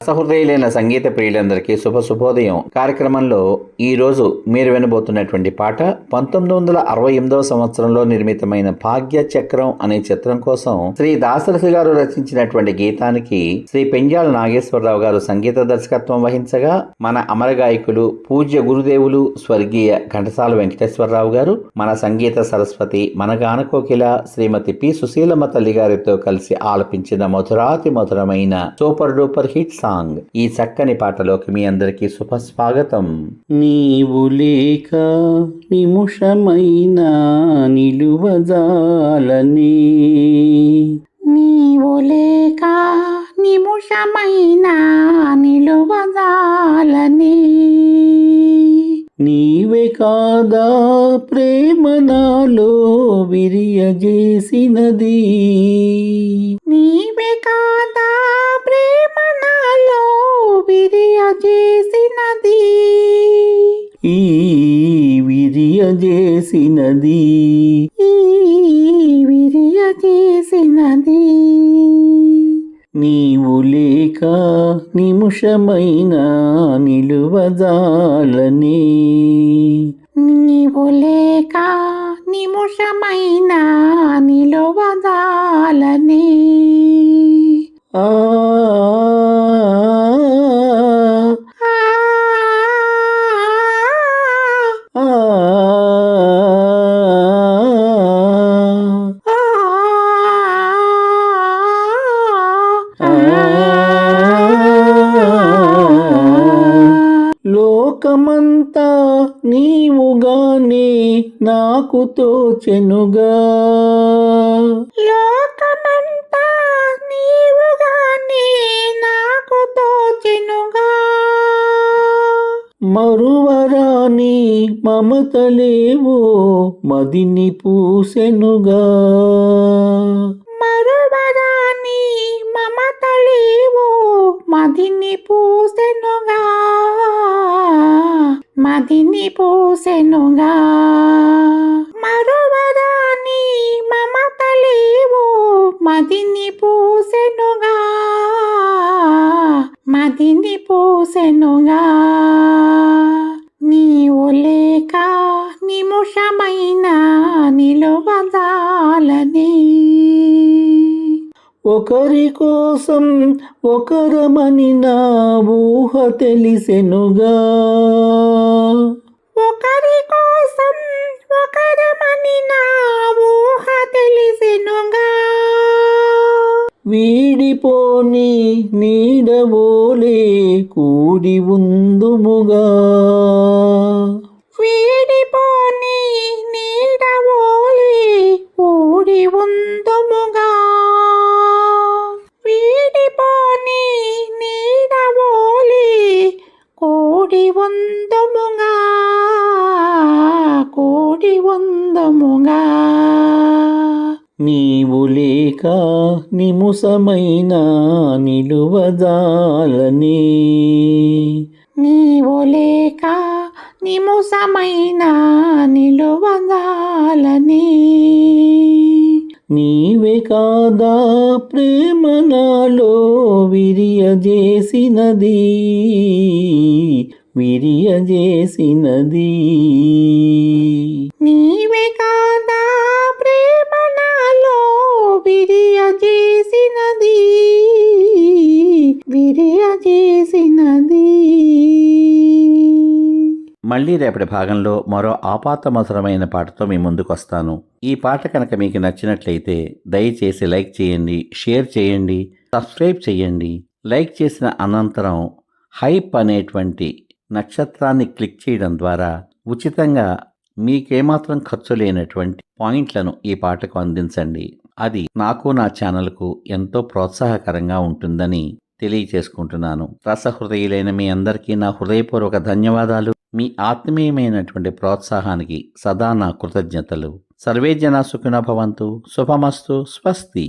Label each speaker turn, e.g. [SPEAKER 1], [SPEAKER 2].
[SPEAKER 1] సహృదయులైన సంగీత ప్రియులందరికీ శుభోదయం. కార్యక్రమంలో ఈ రోజు మీరు వినబోతున్నటువంటి పాట 1968వ సంవత్సరంలో నిర్మితమైన భాగ్య చక్రం అనే చిత్రం కోసం శ్రీ దాశరథి గారు రచించినటువంటి గీతానికి శ్రీ పెంజాల నాగేశ్వరరావు గారు సంగీత దర్శకత్వం వహించగా, మన అమర గాయకులు పూజ్య గురుదేవులు స్వర్గీయ ఘంటసాల వెంకటేశ్వరరావు గారు, మన సంగీత సరస్వతి, మన గాన కోకిల శ్రీమతి పి సుశీలమ్మ తల్లి గారితో కలిసి ఆలపించిన మధురాతి మధురమైన సూపర్ డూపర్ హిట్ సాంగ్. ఈ చక్కని పాటలోకి మీ అందరికీ శుభస్వాగతం.
[SPEAKER 2] నీవు లేక నిముషమైన నిలువజాలని,
[SPEAKER 3] నీవు లేక నిముషమైన నిలువజాలని,
[SPEAKER 2] నీవే కాదా ప్రేమ నాలో విరియజేసినది,
[SPEAKER 3] నీవే కాదా ప్రేమ నాలో విరియజేసినది,
[SPEAKER 2] ఈ విరియజేసినది,
[SPEAKER 3] ఈ విరియజేసినది.
[SPEAKER 2] నీవు లేక నిముషమైన నిలువజాలని,
[SPEAKER 3] నీవు లేక నిముషమైన నిలువజాలని.
[SPEAKER 2] ఆ లోకమంతా నీవుగానే నాకు తోచెనుగా,
[SPEAKER 3] లోకమంతా నీవుగానే నాకు తోచెనుగా,
[SPEAKER 2] మరువరాని మమతలేవో మదిని పూసెనుగా,
[SPEAKER 3] మరువరాని మమతలేవో మదిని పూసెనుగా, మదిని పూసెనుగా. మరువరాని మమతలేవో మదిని పూసెనుగా, మదిని పూసెనుగా. నీవు లేక నిముషమైన నిలువజాలని.
[SPEAKER 2] ఒకరి కోసం ఒకరమని నా ఊహ తెలిసెనుగా,
[SPEAKER 3] ఒకరి కోసం ఒకరమని నా ఊహ తెలిసెనుగా,
[SPEAKER 2] వీడిపోని నీడవోలే కూడి ఉందుముగా,
[SPEAKER 3] వీడిపోని నీడవోలే కూడి ఉందుముగా, వీడిపోని నీడవోలే కూడి ఉందుముగా, కూడి ఉందుముగా.
[SPEAKER 2] నీవు లేక నిముషమైన నిలువజాలని,
[SPEAKER 3] నీవు లేక నిముషమైన నిలువజాలని,
[SPEAKER 2] నీవే కాదా ప్రేమ నాలో విరియజేసినది, విరియజేసినది.
[SPEAKER 3] నీవే కాదా ప్రేమ నాలో విరియజేసినది, విరియజేసినది.
[SPEAKER 1] మళ్ళీ రేపటి భాగంలో మరో ఆపాతమధురమైన పాటతో మీ ముందుకు వస్తాను. ఈ పాట కనుక మీకు నచ్చినట్లయితే దయచేసి లైక్ చేయండి, షేర్ చేయండి, సబ్స్క్రైబ్ చేయండి. లైక్ చేసిన అనంతరం హైప్ అనేటువంటి నక్షత్రాన్ని క్లిక్ చేయడం ద్వారా ఉచితంగా మీకేమాత్రం ఖర్చు లేనటువంటి పాయింట్లను ఈ పాటకు అందించండి. అది నాకు, నా ఛానల్కు ఎంతో ప్రోత్సాహకరంగా ఉంటుందని తెలియచేసుకుంటున్నాను. రసహృదయులైన మీ అందరికీ నా హృదయపూర్వక ధన్యవాదాలు. మీ ఆత్మీయమైనటువంటి ప్రోత్సాహానికి సదా నా కృతజ్ఞతలు. సర్వే జనా సుఖినో భవంతు. శుభమస్తు. స్వస్తి.